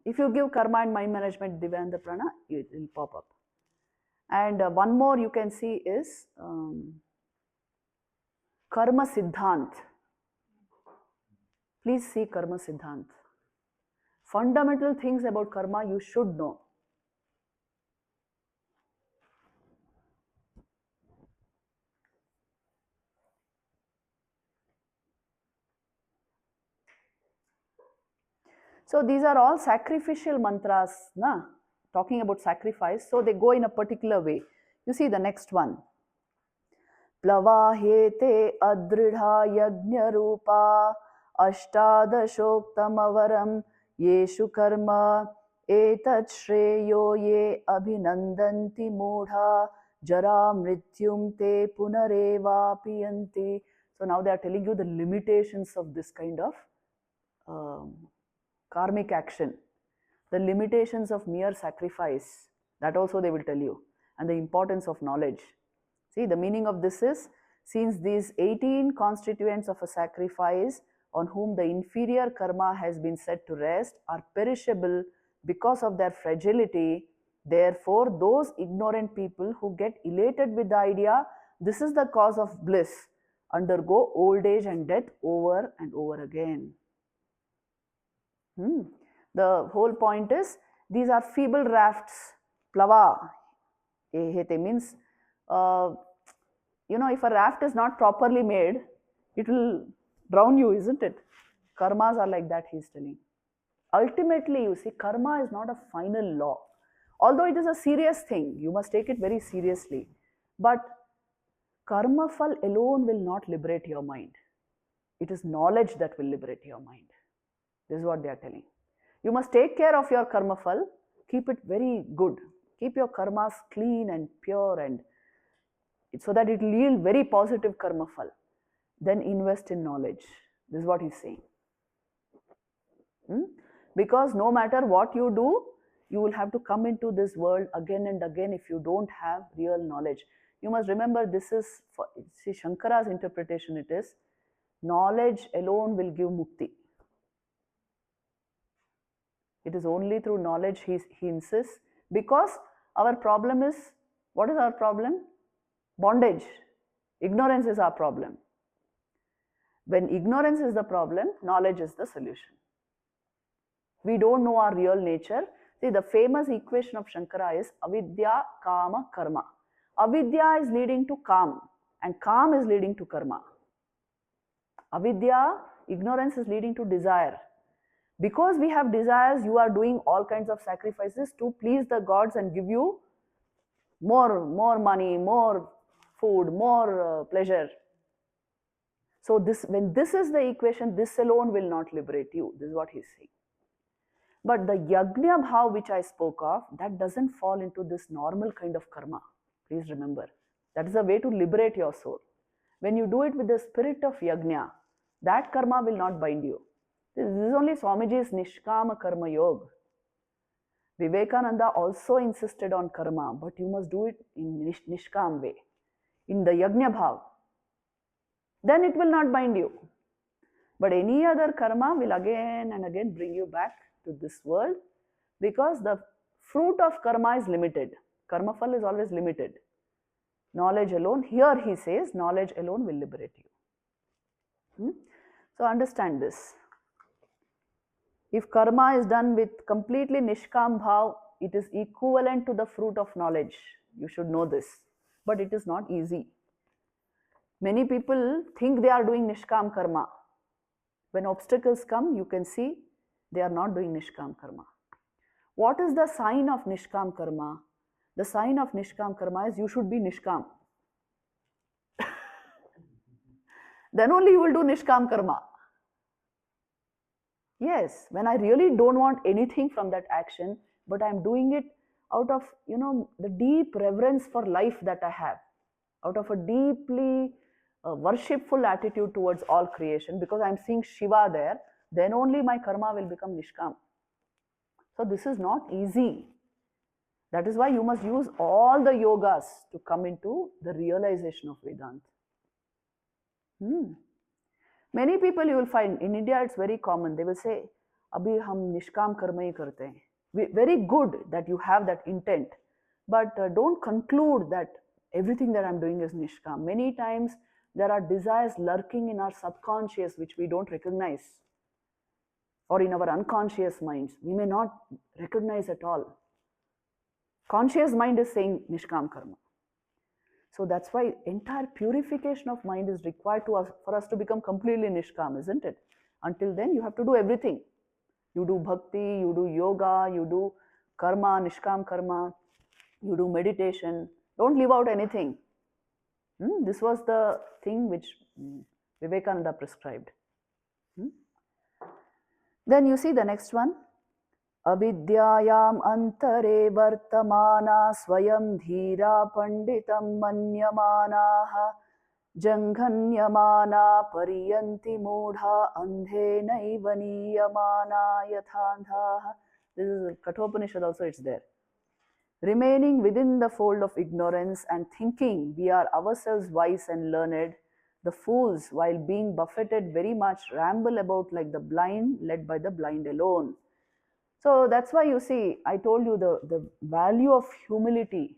Speaker 1: If you give Karma and Mind Management Divyanandaprana, it will pop up. And one more you can see is Karma Siddhant. Please see Karma Siddhant. Fundamental things about karma you should know. So these are all sacrificial mantras, na? Talking about sacrifice. So they go in a particular way. You see the next one. Plavahete adridha yajna rupa ashtadashoktam avaram yeshu karma etat shreyo ye abhinandanti mudha jara mrityum te punareva piyanti. So now they are telling you the limitations of this kind of karmic action, the limitations of mere sacrifice, that also they will tell you, and the importance of knowledge. See, the meaning of this is, since these 18 constituents of a sacrifice on whom the inferior karma has been set to rest are perishable because of their fragility, therefore those ignorant people who get elated with the idea this is the cause of bliss undergo old age and death over and over again. The whole point is, these are feeble rafts. Plava hete means, if a raft is not properly made, it will drown you, isn't it? Karmas are like that, he is telling. Ultimately, you see, karma is not a final law. Although it is a serious thing, you must take it very seriously. But karma phal alone will not liberate your mind. It is knowledge that will liberate your mind. This is what they are telling. You must take care of your karma phal, keep it very good. Keep your karmas clean and pure, and so that it will yield very positive karma phal. Then invest in knowledge. This is what he is saying. Because no matter what you do, you will have to come into this world again and again if you don't have real knowledge. You must remember, this is, see, Shankara's interpretation it is, knowledge alone will give mukti. It is only through knowledge he insists, because our problem is, what is our problem? Bondage. Ignorance is our problem. When ignorance is the problem, knowledge is the solution. We don't know our real nature. See, the famous equation of Shankara is avidya, kama, karma. Avidya is leading to kam, and kam is leading to karma. Avidya, ignorance, is leading to desire. Because we have desires, you are doing all kinds of sacrifices to please the gods and give you more money, more food, more pleasure. So when this is the equation, this alone will not liberate you. This is what he's saying. But the yajna bhav which I spoke of, that doesn't fall into this normal kind of karma. Please remember. That is a way to liberate your soul. When you do it with the spirit of yajna, that karma will not bind you. This is only Swamiji's Nishkama Karma Yoga. Vivekananda also insisted on karma, but you must do it in Nishkam way, in the yajna bhav. Then it will not bind you. But any other karma will again and again bring you back to this world, because the fruit of karma is limited. Karma phal is always limited. Knowledge alone, here he says, knowledge alone will liberate you. So understand this. If karma is done with completely nishkam bhav, it is equivalent to the fruit of knowledge. You should know this. But it is not easy. Many people think they are doing nishkam karma. When obstacles come, you can see they are not doing nishkam karma. What is the sign of nishkam karma? The sign of nishkam karma is you should be nishkam. Then only you will do nishkam karma. Yes, when I really don't want anything from that action, but I am doing it out of, the deep reverence for life that I have, out of a deeply worshipful attitude towards all creation, because I am seeing Shiva there, then only my karma will become nishkam. So this is not easy. That is why you must use all the yogas to come into the realization of Vedanta. Many people you will find, in India it's very common, they will say, Abhi hum nishkam karma hi karte hain. Very good that you have that intent, but don't conclude that everything that I'm doing is nishkam. Many times there are desires lurking in our subconscious which we don't recognize, or in our unconscious minds. We may not recognize at all. Conscious mind is saying nishkam karma. So that's why entire purification of mind is required for us to become completely nishkam, isn't it? Until then, you have to do everything. You do bhakti, you do yoga, you do karma, nishkam karma, you do meditation. Don't leave out anything. This was the thing which Vivekananda prescribed. Then you see the next one. Avidyayam antare vartamana swayam dhira panditam manyamanaha janghanyamana pariyanti mudha andhe naiva niyamana yathandhaha. This is Kathopanishad also, it's there. Remaining within the fold of ignorance and thinking we are ourselves wise and learned, the fools, while being buffeted very much, ramble about like the blind, led by the blind alone. So that's why you see, I told you the value of humility.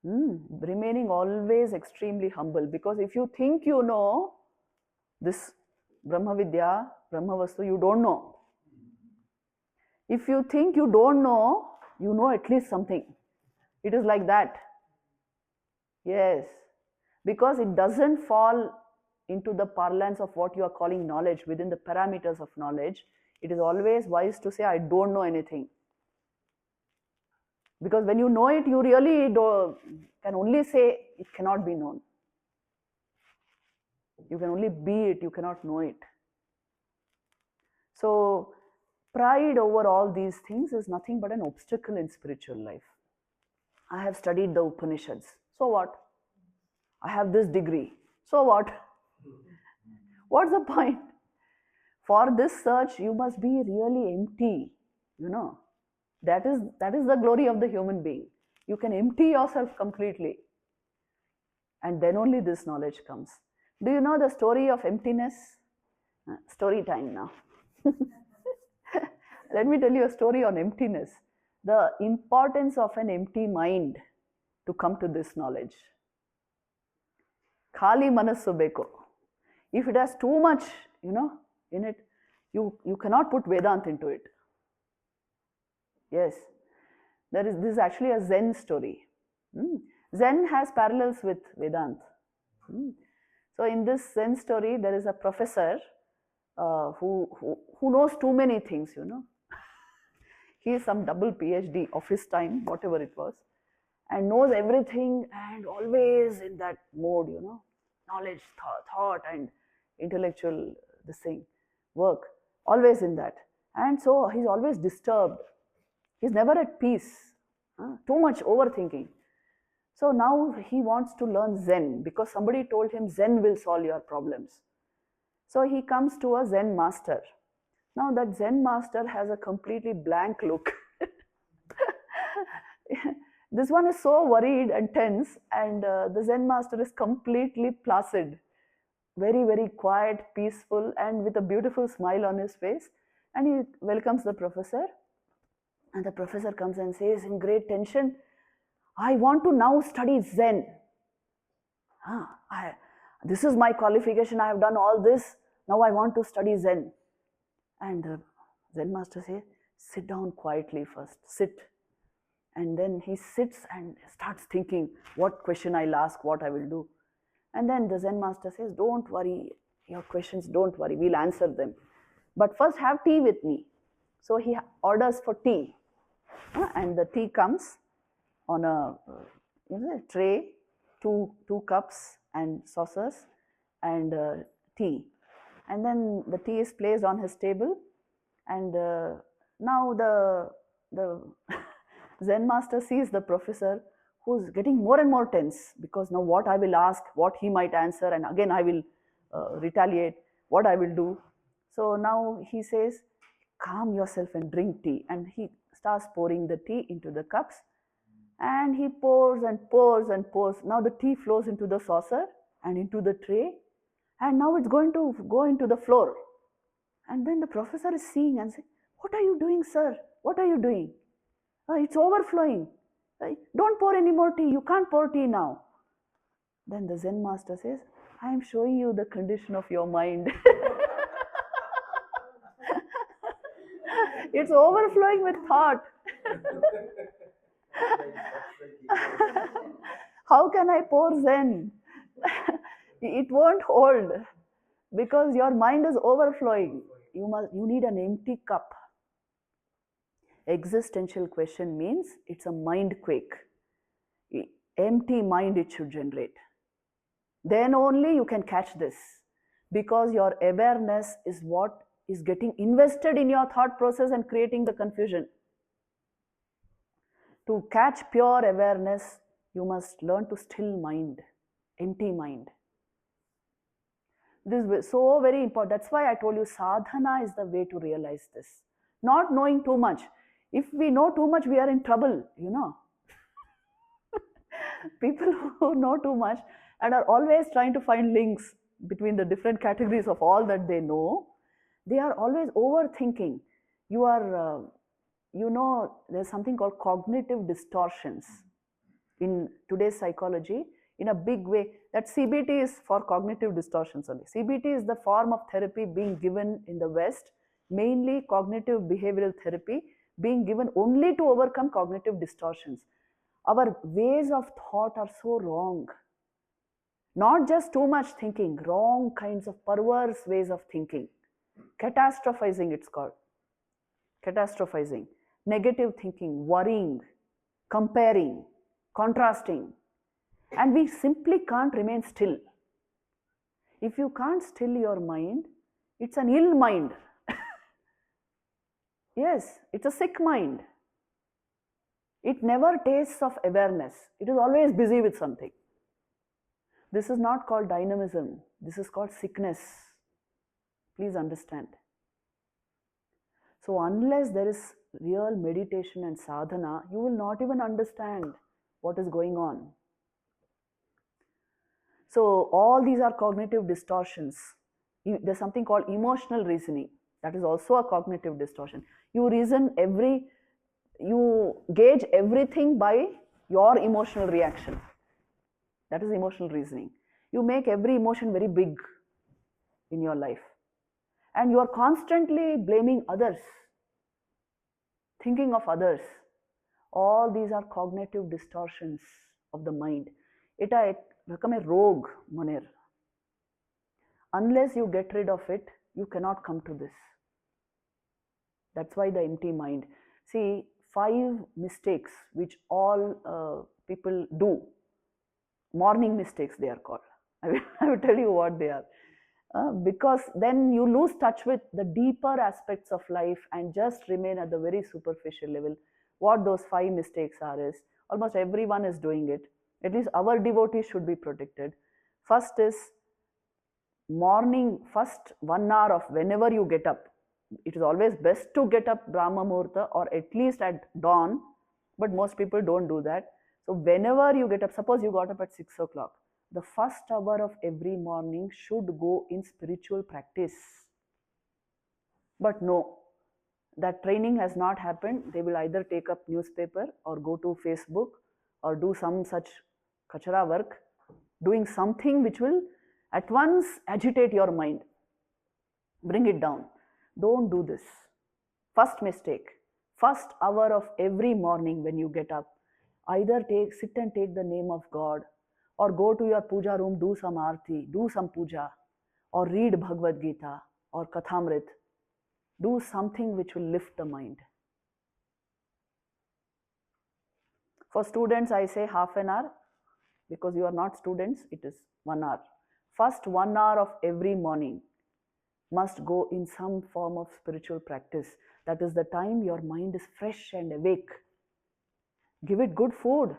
Speaker 1: Remaining always extremely humble, because if you think you know this Brahma Vidya, Brahma Vastu, you don't know. If you think you don't know, you know at least something. It is like that. Yes, because it doesn't fall into the parlance of what you are calling knowledge, within the parameters of knowledge. It is always wise to say, I don't know anything. Because when you know it, you really can only say it cannot be known. You can only be it, you cannot know it. So, pride over all these things is nothing but an obstacle in spiritual life. I have studied the Upanishads. So what? I have this degree. So what? What's the point? For this search, you must be really empty, That is the glory of the human being. You can empty yourself completely. And then only this knowledge comes. Do you know the story of emptiness? Story time now. Let me tell you a story on emptiness. The importance of an empty mind to come to this knowledge. Khali manassu beko. If it has too much, in it, you cannot put Vedanta into it. Yes, this is actually a Zen story. Zen has parallels with Vedanta. So in this Zen story, there is a professor who knows too many things, He is some double PhD of his time, whatever it was. and knows everything and always in that mode, knowledge, thought and intellectual this thing, work, always in that. And so he's always disturbed. He's never at peace. Too much overthinking. So now he wants to learn Zen because somebody told him Zen will solve your problems. So he comes to a Zen master. Now that Zen master has a completely blank look. This one is so worried and tense, and the Zen master is completely placid, very, very quiet, peaceful, and with a beautiful smile on his face. And he welcomes the professor. And the professor comes and says in great tension, I want to now study Zen. This is my qualification, I have done all this, now I want to study Zen. And the Zen master says, sit down quietly first, sit. And then he sits and starts thinking, what question I'll ask, what I will do. And then the Zen master says, don't worry, your questions, don't worry, we'll answer them. But first have tea with me. So he orders for tea. And the tea comes on a tray, two cups and saucers and tea. And then the tea is placed on his table. And now the Zen master sees the professor who's getting more and more tense, because now what I will ask, what he might answer, and again I will retaliate, what I will do. So now he says, calm yourself and drink tea. And he starts pouring the tea into the cups. And he pours and pours and pours. Now the tea flows into the saucer and into the tray. And now it's going to go into the floor. And then the professor is seeing and saying, what are you doing, sir? What are you doing? It's overflowing. Don't pour any more tea. You can't pour tea now. Then the Zen master says, I am showing you the condition of your mind. It's overflowing with thought. How can I pour Zen? It won't hold, because your mind is overflowing. You need an empty cup. Existential question means it's a mind quake. Empty mind it should generate. Then only you can catch this, because your awareness is what is getting invested in your thought process and creating the confusion. To catch pure awareness, you must learn to still mind, empty mind. This is so very important. That's why I told you sadhana is the way to realize this. Not knowing too much. If we know too much, we are in trouble, People who know too much and are always trying to find links between the different categories of all that they know, they are always overthinking. You are, there's something called cognitive distortions in today's psychology in a big way. That CBT is for cognitive distortions only. CBT is the form of therapy being given in the West, mainly cognitive behavioral therapy, being given only to overcome cognitive distortions. Our ways of thought are so wrong. Not just too much thinking, wrong kinds of perverse ways of thinking. Catastrophizing, it's called. Catastrophizing. Negative thinking, worrying, comparing, contrasting. And we simply can't remain still. If you can't still your mind, it's an ill mind. Yes, it's a sick mind. It never tastes of awareness. It is always busy with something. This is not called dynamism. This is called sickness. Please understand. So unless there is real meditation and sadhana, you will not even understand what is going on. So all these are cognitive distortions. There's something called emotional reasoning. That is also a cognitive distortion. You gauge everything by your emotional reaction. That is emotional reasoning. You make every emotion very big in your life. And you are constantly blaming others, thinking of others. All these are cognitive distortions of the mind. It become a rogue, Manir. Unless you get rid of it, you cannot come to this. That's why the empty mind. See, 5 mistakes which all people do. Morning mistakes they are called. I will tell you what they are. Because then you lose touch with the deeper aspects of life and just remain at the very superficial level. What those 5 mistakes are is, almost everyone is doing it. At least our devotees should be protected. First is morning, first 1 hour of whenever you get up. It is always best to get up Brahma Muhurta or at least at dawn, but most people don't do that. So whenever you get up, suppose you got up at 6 o'clock, the first hour of every morning should go in spiritual practice. But no, that training has not happened. They will either take up newspaper or go to Facebook or do some such kachara work, doing something which will at once agitate your mind, bring it down. Don't do this. First mistake, first hour of every morning when you get up, either sit and take the name of God, or go to your puja room, do some aarti, do some puja, or read Bhagavad Gita or Kathamrit. Do something which will lift the mind. For students, I say half an hour, because you are not students, it is 1 hour. First 1 hour of every morning must go in some form of spiritual practice. That is the time your mind is fresh and awake. Give it good food.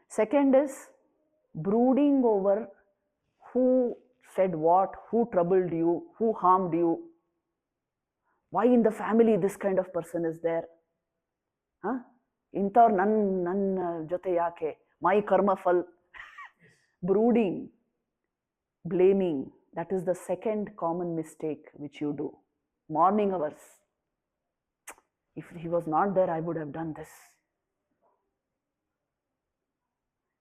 Speaker 1: Second is brooding over who said what, who troubled you, who harmed you. Why in the family this kind of person is there? Intar nan jote yake, my karma fal. Brooding, blaming, that is the second common mistake which you do. Morning hours. If he was not there, I would have done this.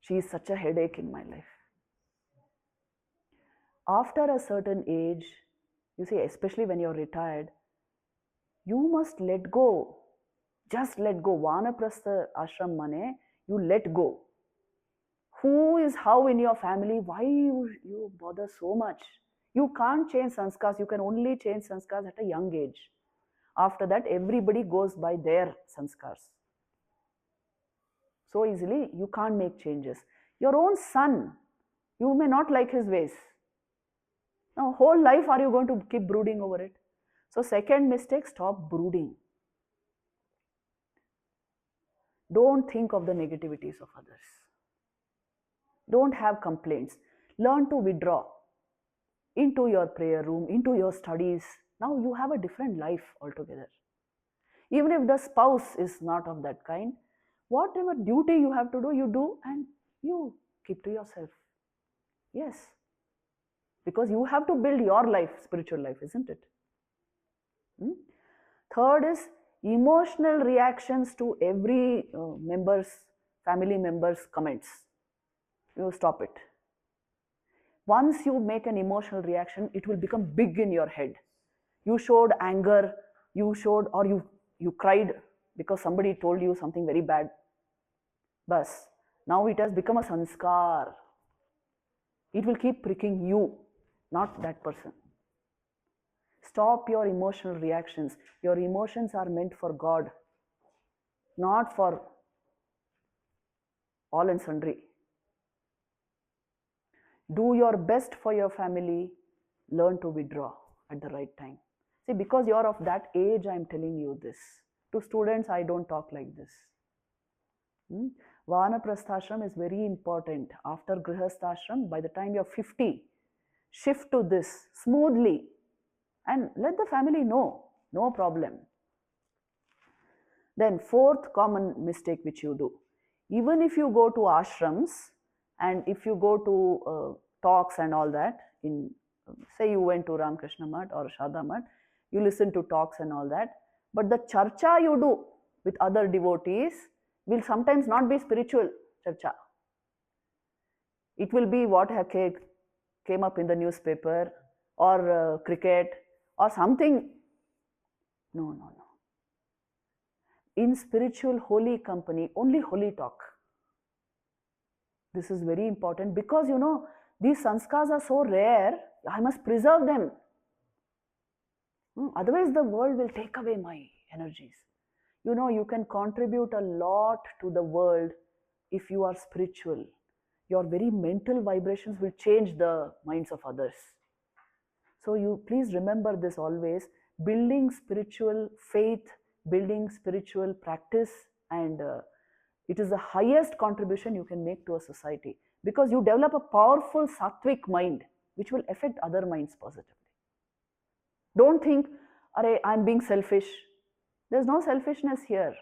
Speaker 1: She is such a headache in my life. After a certain age, you see, especially when you're retired, you must let go. Just let go. Vanaprastha ashram mane, you let go. Who is how in your family? Why you bother so much? You can't change sanskars. You can only change sanskars at a young age. After that, everybody goes by their sanskars. So easily, you can't make changes. Your own son, you may not like his ways. Now, whole life are you going to keep brooding over it? So, second mistake, stop brooding. Don't think of the negativities of others. Don't have complaints. Learn to withdraw into your prayer room, into your studies. Now you have a different life altogether. Even if the spouse is not of that kind, whatever duty you have to do, you do and you keep to yourself. Yes. Because you have to build your life, spiritual life, isn't it? Third is emotional reactions to every family member's comments. You stop it. Once you make an emotional reaction, it will become big in your head. You showed anger, or you cried because somebody told you something very bad. Bas, now it has become a sanskar. It will keep pricking you, not that person. Stop your emotional reactions. Your emotions are meant for God, not for all and sundry. Do your best for your family. Learn to withdraw at the right time. See, because you are of that age, I am telling you this. To students, I don't talk like this. Vanaprasthashram is very important. After Grihasthashram, by the time you are 50, shift to this smoothly and let the family know. No problem. Then fourth common mistake which you do. Even if you go to ashrams and if you go to talks and all that, say you went to Ramakrishna Math or Shada Math, you listen to talks and all that, but the charcha you do with other devotees will sometimes not be spiritual charcha. It will be what came up in the newspaper or cricket or something. No. In spiritual holy company, only holy talk. This is very important because these sanskars are so rare, I must preserve them. Otherwise the world will take away my energies. You know, you can contribute a lot to the world if you are spiritual. Your very mental vibrations will change the minds of others. So you please remember this always. Building spiritual faith, building spiritual practice, and it is the highest contribution you can make to a society, because you develop a powerful sattvic mind which will affect other minds positively. Don't think, "Arey, I'm being selfish." There's no selfishness here.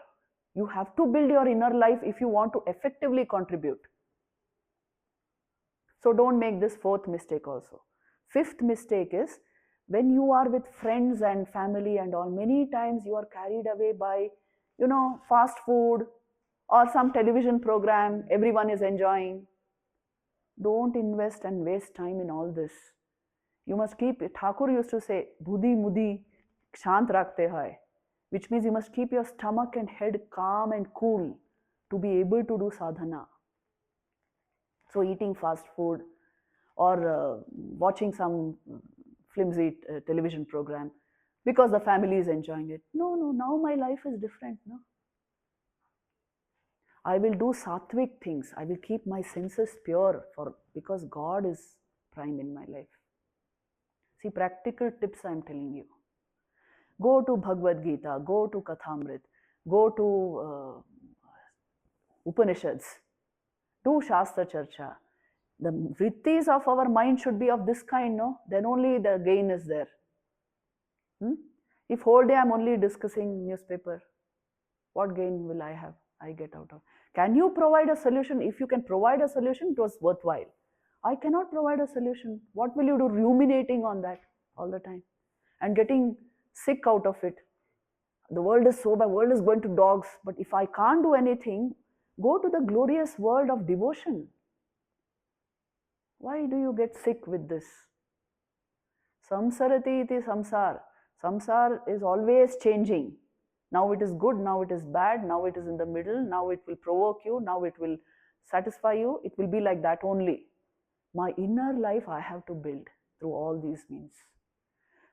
Speaker 1: You have to build your inner life if you want to effectively contribute. So don't make this fourth mistake also. Fifth mistake is, when you are with friends and family and all, many times you are carried away by, fast food or some television program everyone is enjoying. Don't invest and waste time in all this. You must keep it. Thakur used to say, "Budhi mudhi shant rakhte hai," which means you must keep your stomach and head calm and cool to be able to do sadhana. So eating fast food or watching some flimsy television program because the family is enjoying it. No, now my life is different. No, I will do sattvic things. I will keep my senses pure because God is prime in my life. See, practical tips I am telling you. Go to Bhagavad Gita, go to Kathamrit, go to Upanishads, do Shastra Charcha. The vrittis of our mind should be of this kind, no? Then only the gain is there. If whole day I am only discussing newspaper, what gain will I get out of? Can you provide a solution? If you can provide a solution, it was worthwhile. I cannot provide a solution. What will you do ruminating on that all the time and getting sick out of it? The world is so bad, the world is going to dogs. But if I can't do anything, go to the glorious world of devotion. Why do you get sick with this? Samsarati iti samsar. Samsar is always changing. Now it is good, now it is bad, now it is in the middle, now it will provoke you, now it will satisfy you. It will be like that only. My inner life I have to build through all these means.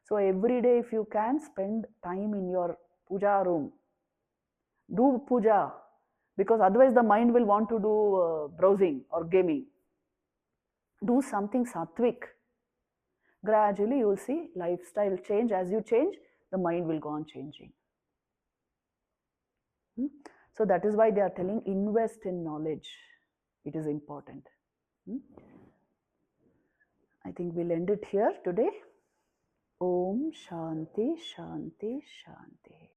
Speaker 1: So every day, if you can, spend time in your puja room. Do puja, because otherwise the mind will want to do browsing or gaming. Do something sattvic. Gradually you will see lifestyle change. As you change, the mind will go on changing. So that is why they are telling, invest in knowledge. It is important. I think we'll end it here today. Om Shanti Shanti Shanti.